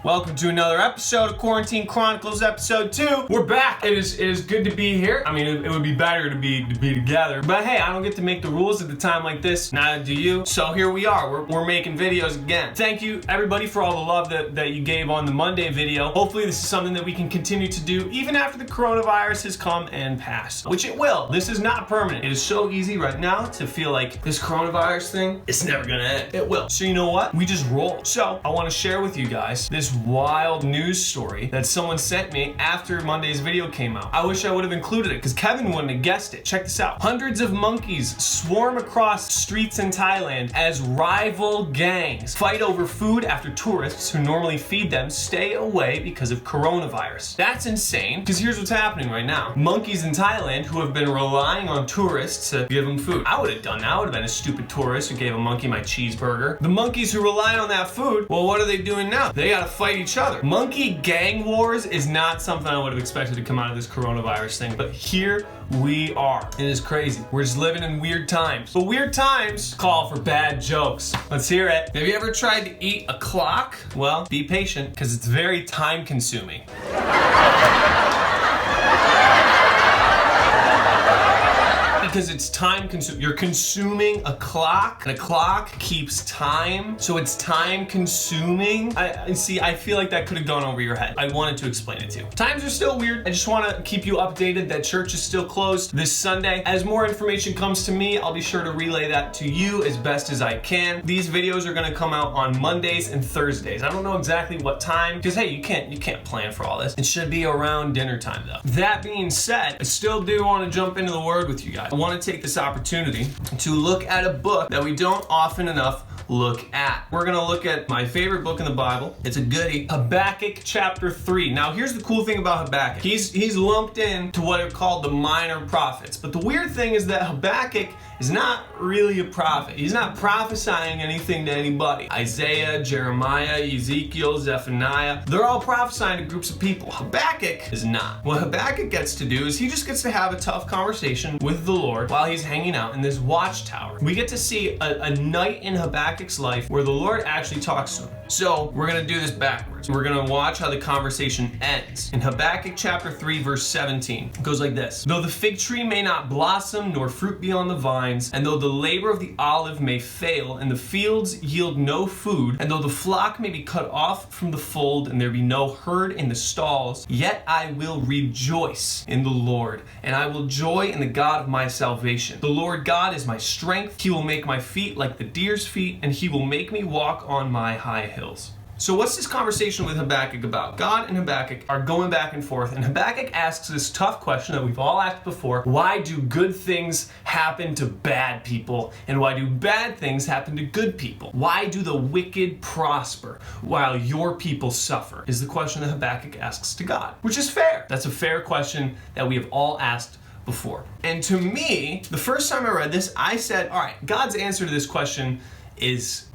Welcome to another episode of Quarantine Chronicles, episode 2. We're back. It is good to be here. I mean, it would be better to be together. But hey, I don't get to make the rules at a time like this. Neither do you. So here we are. We're making videos again. Thank you, everybody, for all the love that you gave on the Monday video. Hopefully this is something that we can continue to do even after the coronavirus has come and passed, which it will. This is not permanent. It is so easy right now to feel like this coronavirus thing, it's never gonna end. It will. So you know what? We just roll. So I want to share with you guys this wild news story that someone sent me after Monday's video came out. I wish I would have included it because Kevin wouldn't have guessed it. Check this out. Hundreds of monkeys swarm across streets in Thailand as rival gangs fight over food after tourists who normally feed them stay away because of coronavirus. That's insane, because here's what's happening right now. Monkeys in Thailand who have been relying on tourists to give them food. I would have done that. I would have been a stupid tourist who gave a monkey my cheeseburger. The monkeys who rely on that food, well, what are they doing now? They gotta fight each other. Monkey gang wars is not something I would have expected to come out of this coronavirus thing, but here we are. It is crazy. We're just living in weird times. But weird times call for bad jokes. Let's hear it. Have you ever tried to eat a clock? Well, be patient, because it's very time consuming. Because it's time consuming. You're consuming a clock, and a clock keeps time, so it's time consuming. I feel like that could have gone over your head. I wanted to explain it to you. Times are still weird. I just want to keep you updated that church is still closed this Sunday. As more information comes to me, I'll be sure to relay that to you as best as I can. These videos are going to come out on Mondays and Thursdays. I don't know exactly what time, because hey, you can't plan for all this. It should be around dinner time though. That being said, I still do want to jump into the word with you guys. I want to take this opportunity to look at a book that we don't often enough look at. We're gonna look at my favorite book in the Bible. It's a goodie, Habakkuk chapter 3. Now here's the cool thing about Habakkuk. He's lumped in to what are called the minor prophets. But the weird thing is that Habakkuk is not really a prophet. He's not prophesying anything to anybody. Isaiah, Jeremiah, Ezekiel, Zephaniah, they're all prophesying to groups of people. Habakkuk is not. What Habakkuk gets to do is he just gets to have a tough conversation with the Lord while he's hanging out in this watchtower. We get to see a night in Habakkuk's life where the Lord actually talks to him. So we're gonna do this backwards. We're gonna watch how the conversation ends. In Habakkuk chapter 3, verse 17, it goes like this. Though the fig tree may not blossom, nor fruit be on the vines, and though the labor of the olive may fail, and the fields yield no food, and though the flock may be cut off from the fold, and there be no herd in the stalls, yet I will rejoice in the Lord, and I will joy in the God of my salvation. The Lord God is my strength. He will make my feet like the deer's feet, and he will make me walk on my high hills. So what's this conversation with Habakkuk about? God and Habakkuk are going back and forth, and Habakkuk asks this tough question that we've all asked before. Why do good things happen to bad people, and why do bad things happen to good people? Why do the wicked prosper while your people suffer? Is the question that Habakkuk asks to God, which is fair. That's a fair question that we have all asked before. And to me, the first time I read this, I said, all right, God's answer to this question is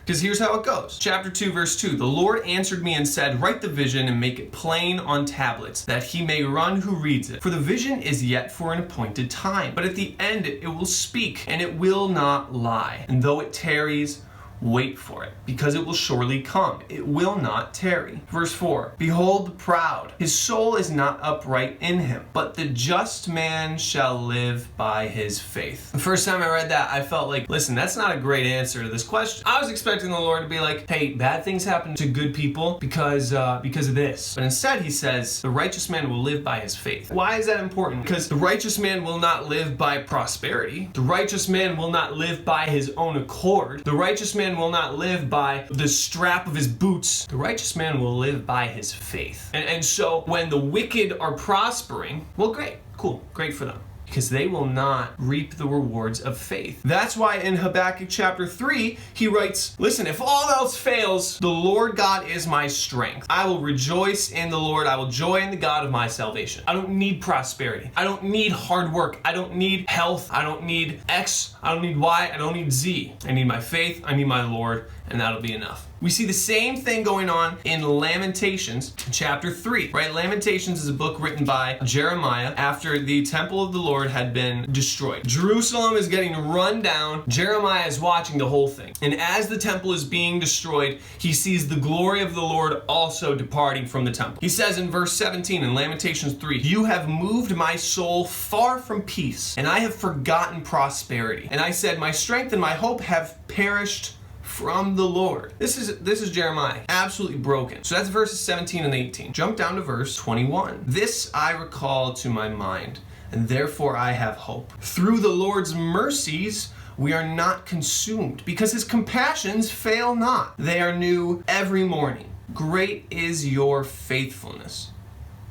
because here's how it goes. Chapter 2, verse 2. The Lord answered me and said, write the vision and make it plain on tablets, that he may run who reads it. For the vision is yet for an appointed time, but at the end it will speak, and it will not lie. And though it tarries, wait for it, because it will surely come. It will not tarry. Verse 4, behold the proud. His soul is not upright in him, but the just man shall live by his faith. The first time I read that, I felt like, listen, that's not a great answer to this question. I was expecting the Lord to be like, hey, bad things happen to good people because of this. But instead he says, the righteous man will live by his faith. Why is that important? Because the righteous man will not live by prosperity. The righteous man will not live by his own accord. The righteous man will not live by the strap of his boots. The righteous man will live by his faith. And so when the wicked are prospering, well, great, cool, great for them, because they will not reap the rewards of faith. That's why in Habakkuk chapter 3, he writes, listen, if all else fails, the Lord God is my strength. I will rejoice in the Lord. I will joy in the God of my salvation. I don't need prosperity. I don't need hard work. I don't need health. I don't need X. I don't need Y. I don't need Z. I need my faith. I need my Lord. and that'll be enough. We see the same thing going on in Lamentations chapter 3, right? Lamentations is a book written by Jeremiah after the temple of the Lord had been destroyed. Jerusalem is getting run down. Jeremiah is watching the whole thing. And as the temple is being destroyed, he sees the glory of the Lord also departing from the temple. He says in verse 17 in Lamentations 3, "You have moved my soul far from peace, and I have forgotten prosperity. And I said, my strength and my hope have perished from the Lord." This is Jeremiah, absolutely broken. So that's verses 17 and 18. Jump down to verse 21. "This I recall to my mind, and therefore I have hope. Through the Lord's mercies we are not consumed, because his compassions fail not. They are new every morning. Great is your faithfulness.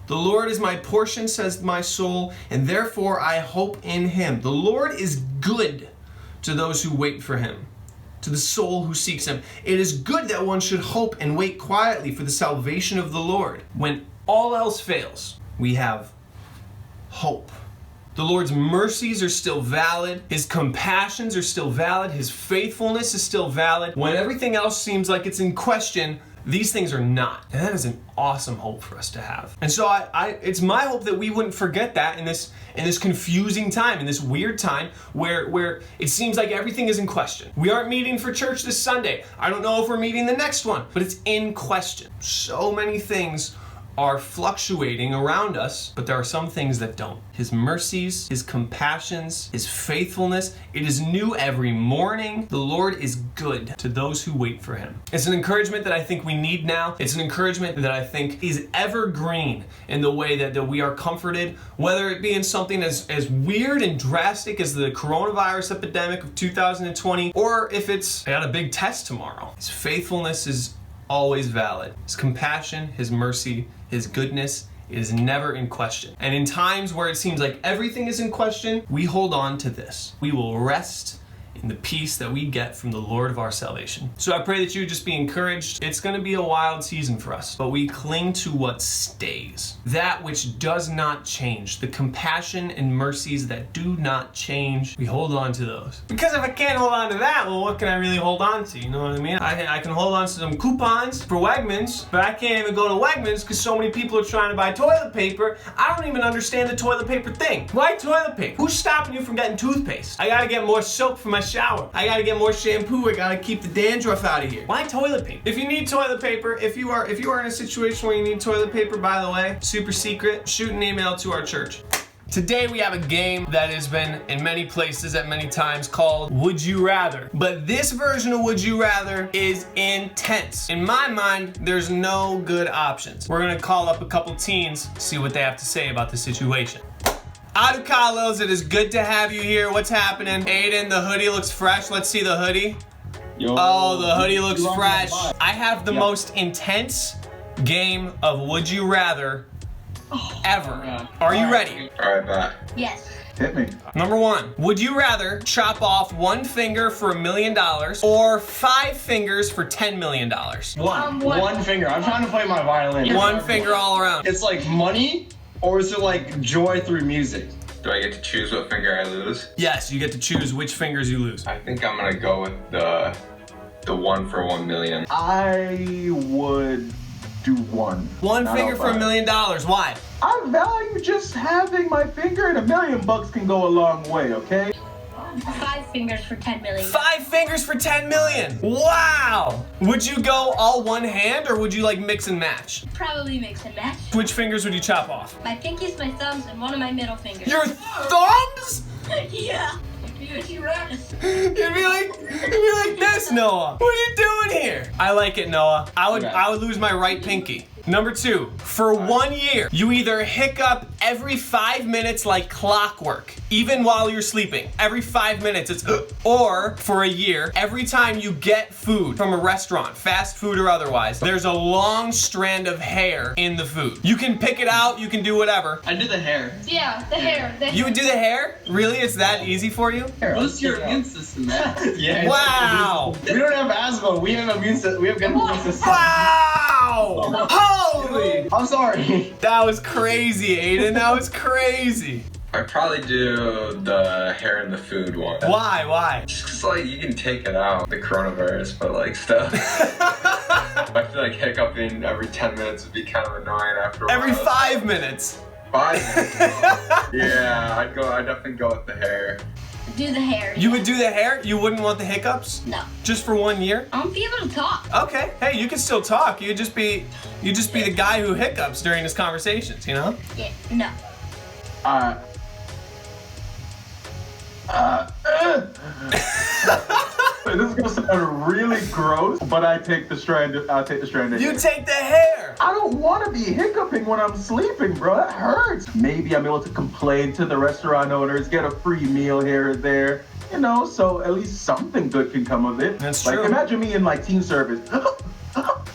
The Lord is my portion, says my soul, and therefore I hope in him. The Lord is good to those who wait for him, to the soul who seeks him. It is good that one should hope and wait quietly for the salvation of the Lord." When all else fails, we have hope. The Lord's mercies are still valid. His compassions are still valid. His faithfulness is still valid. When everything else seems like it's in question, these things are not. And that is an awesome hope for us to have. And so it's my hope that we wouldn't forget that in this confusing time, in this weird time where it seems like everything is in question. We aren't meeting for church this Sunday. I don't know if we're meeting the next one, but it's in question. So many things are fluctuating around us, but there are some things that don't. His mercies, his compassions, his faithfulness, it is new every morning. The Lord is good to those who wait for him. It's an encouragement that I think we need now. It's an encouragement that I think is evergreen in the way that we are comforted, whether it be in something as weird and drastic as the coronavirus epidemic of 2020, or if it's, I got a big test tomorrow. His faithfulness is always valid. His compassion, his mercy, his goodness is never in question. And in times where it seems like everything is in question, we hold on to this. We will rest in the peace that we get from the Lord of our salvation. So I pray that you just be encouraged. It's going to be a wild season for us, but we cling to what stays, that which does not change, the compassion and mercies that do not change. We hold on to those. Because if I can't hold on to that, well, what can I really hold on to? You know what I mean? I can hold on to some coupons for Wegmans, but I can't even go to Wegmans because so many people are trying to buy toilet paper. I don't even understand the toilet paper thing. Why toilet paper? Who's stopping you from getting toothpaste? I gotta get more soap for my shower. I gotta get more shampoo. I gotta keep the dandruff out of here. Why toilet paper? If you need toilet paper, if you are in a situation where you need toilet paper, by the way, super secret, shoot an email to our church. Today we have a game that has been in many places at many times called Would You Rather. But this version of Would You Rather is intense. In my mind, there's no good options. We're gonna call up a couple teens, see what they have to say about the situation. Adu Carlos, it is good to have you here. What's happening? Aiden, the hoodie looks fresh. Let's see the hoodie. Yo, oh, the hoodie looks fresh. I have the most intense game of Would You Rather ever. Are you ready? All right, back. Yes. Hit me. Number one, would you rather chop off one finger for $1 million or 5 fingers for $10 million? One finger. I'm trying to play my violin. One finger all around. It's like money, or is it like joy through music? Do I get to choose what finger I lose? Yes, you get to choose which fingers you lose. I think I'm gonna go with the one for 1 million. I would do one. One finger for $1 million. Why? I value just having my finger, and $1 million can go a long way, okay? 5 fingers for 10 million. 5 fingers for 10 million. Wow. Would you go all one hand or would you like mix and match? Probably mix and match. Which fingers would you chop off? My pinkies, my thumbs, and one of my middle fingers. Your thumbs? Yeah. Would you rather? You'd be like this, Noah. What are you doing here? I like it, Noah. I would lose my right pinky. Number 2, for 1 year, you either hiccup every 5 minutes like clockwork, even while you're sleeping. Every 5 minutes it's or for a year, every time you get food from a restaurant, fast food or otherwise, there's a long strand of hair in the food. You can pick it out, you can do whatever. I do the hair. Yeah, the hair. You would do the hair? Really? It's that easy for you? What's your immune system, man? Yeah. Wow. We don't have asthma. We have immune system. We have good immune system. Wow! Holy! I'm sorry. That was crazy, Aiden. That was crazy. I'd probably do the hair and the food one. Why? Just 'cause, like, you can take it out, the coronavirus, but like stuff. I feel like hiccuping every 10 minutes would be kind of annoying after a while. Every 5 minutes. 5 minutes? Yeah, I'd definitely go with the hair. Do the hair. You would do the hair? You wouldn't want the hiccups? No. Just for 1 year? I won't be able to talk. Okay. Hey, you can still talk. You'd just be the guy who hiccups during his conversations, you know? Yeah. No. This is gonna sound really gross, but I'll take the strand of You hair. take the hair. I don't want to be hiccuping when I'm sleeping, bro. That hurts. Maybe I'm able to complain to the restaurant owners, get a free meal here or there. You know, so at least something good can come of it. That's like, true. imagine me in like teen service.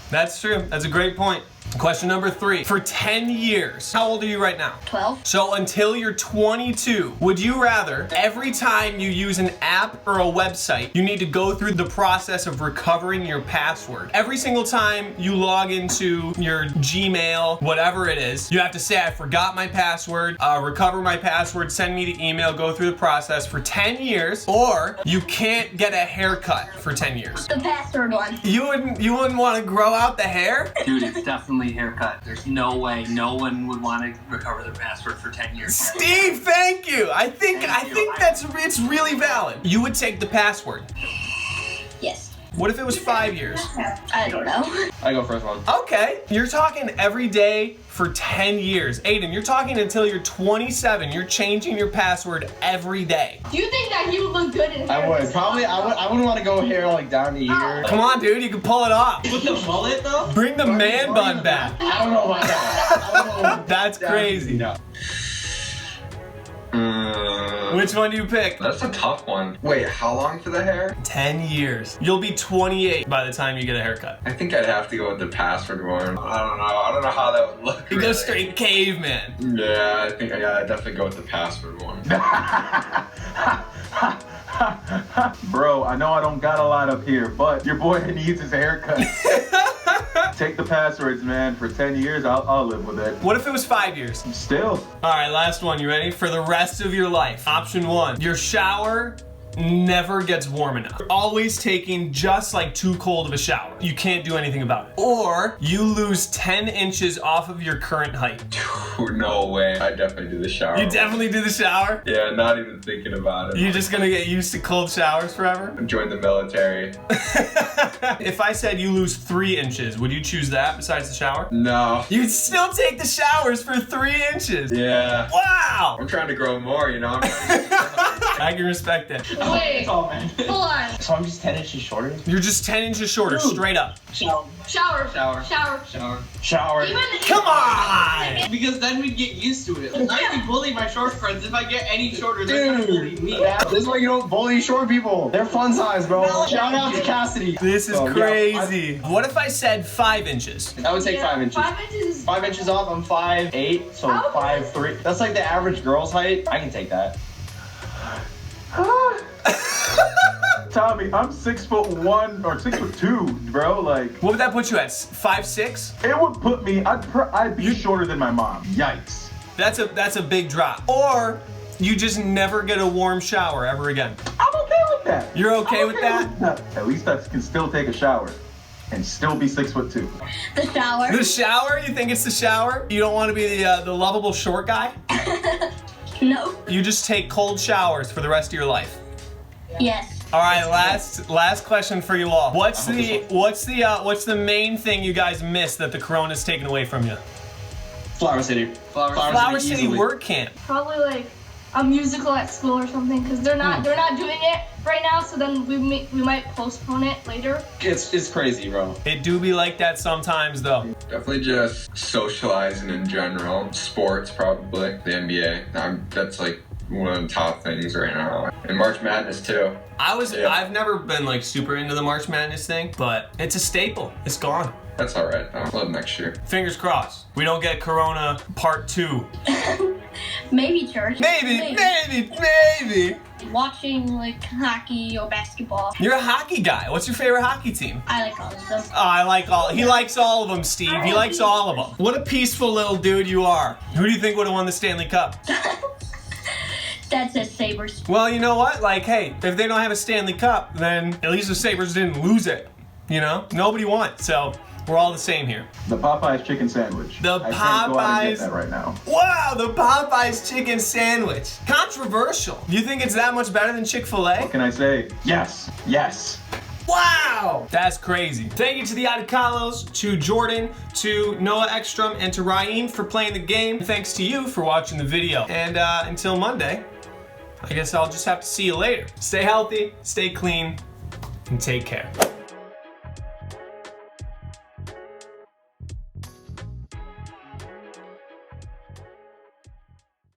That's true. That's a great point. Question number 3. For 10 years, how old are you right now? 12. So until you're 22, would you rather every time you use an app or a website, you need to go through the process of recovering your password? Every single time you log into your Gmail, whatever it is, you have to say, I forgot my password, recover my password, send me the email, go through the process for 10 years, or you can't get a haircut for 10 years. The password one. You wouldn't want to grow out the hair? Dude, it's definitely haircut. There's no way no one would want to recover their password for 10 years. Steve, thank you. I think it's really valid. You would take the password. Yes. What if it was 5 years? I don't know. I go first one. Okay, you're talking every day for 10 years. Aiden, you're talking until you're 27. You're changing your password every day. Do you think that he would look good in hair? I would. Probably, I wouldn't want to go hair like down to here. Come on, dude, you can pull it off. With the mullet though? Bring the man bun back. I don't know about that. I don't know. That's crazy. No. Which one do you pick? That's a tough one. Wait, how long for the hair? 10 years. You'll be 28 by the time you get a haircut. I think I'd have to go with the password one. I don't know how that would look. You go really. straight caveman. Yeah, I'd definitely go with the password one. Bro, I know I don't got a lot up here, but your boy needs his haircut. Take the passwords, man. For 10 years, I'll live with it. What if it was 5 years? Still. All right, last one. You ready? For the rest of your life. Option 1, your shower never gets warm enough. You're always taking just like too cold of a shower. You can't do anything about it. Or you lose 10 inches off of your current height. No way. I'd definitely do the shower. You definitely do the shower? Yeah, not even thinking about it. You're just gonna get used to cold showers forever? Join the military. If I said you lose 3 inches, would you choose that besides the shower? No. You'd still take the showers for 3 inches. Yeah. Wow! I'm trying to grow more, you know? I can respect that. Wait. Oh man. Hold on. So I'm just 10 inches shorter? You're just 10 inches shorter, straight up. Shower. Shower. Shower. Shower. Shower. Shower. Even Come on! Because then we'd get used to it. I can bully my short friends. If I get any shorter, they're gonna bully Dude, me. this is why you don't bully short people. They're fun size, bro. Shout out to Cassidy. This is So, yeah, crazy. What if I said 5 inches? I would take 5 inches. 5 inches is 5 inches off, I'm 5'8", so Oh, okay. 5'3". That's like the average girl's height. I can take that. Tommy, I'm 6'1" or 6'2", bro. Like, What would that put you at? 5'6"? it would put me. I'd be shorter than my mom. Yikes. That's a big drop. Or you just never get a warm shower ever again. I'm okay with that. You're okay I'm with that? At least I can still take a shower and still be 6'2". the shower. The shower? You think it's the shower? You don't want to be the lovable short guy? No. You just take cold showers for the rest of your life. Yes. All right, last question for you all. What's the main thing you guys miss that the corona's taken away from you? Flower City. Flower City easily. work camp. Probably like a musical at school or something, because they're not doing it right now. So then we might postpone it later. It's crazy, bro. It do be like that sometimes though. Definitely just socializing in general. Sports, probably. The NBA. That's like one of the top things right now. And March Madness, too. I've never been like super into the March Madness thing, but it's a staple. It's gone. That's all right, though. Love next year. Fingers crossed. We don't get Corona Part 2. Maybe church. Maybe. Watching like hockey or basketball. You're a hockey guy. What's your favorite hockey team? I like all of them. Oh, he likes all of them, Steve. He likes all of them. What a peaceful little dude you are. Who do you think would have won the Stanley Cup? That says Sabres. Well, you know what? Like, hey, if they don't have a Stanley Cup, then at least the Sabres didn't lose it. You know? Nobody won. So we're all the same here. The Popeye's chicken sandwich. The I can't go out and Popeyes. get that right now. Wow, the Popeyes chicken sandwich. Controversial. You think it's that much better than Chick-fil-A? What can I say? Yes. Yes. Wow! That's crazy. Thank you to the Adicalos, to Jordan, to Noah Ekstrom, and to Raheem for playing the game. Thanks to you for watching the video. And until Monday, I guess I'll just have to see you later. Stay healthy, stay clean, and take care.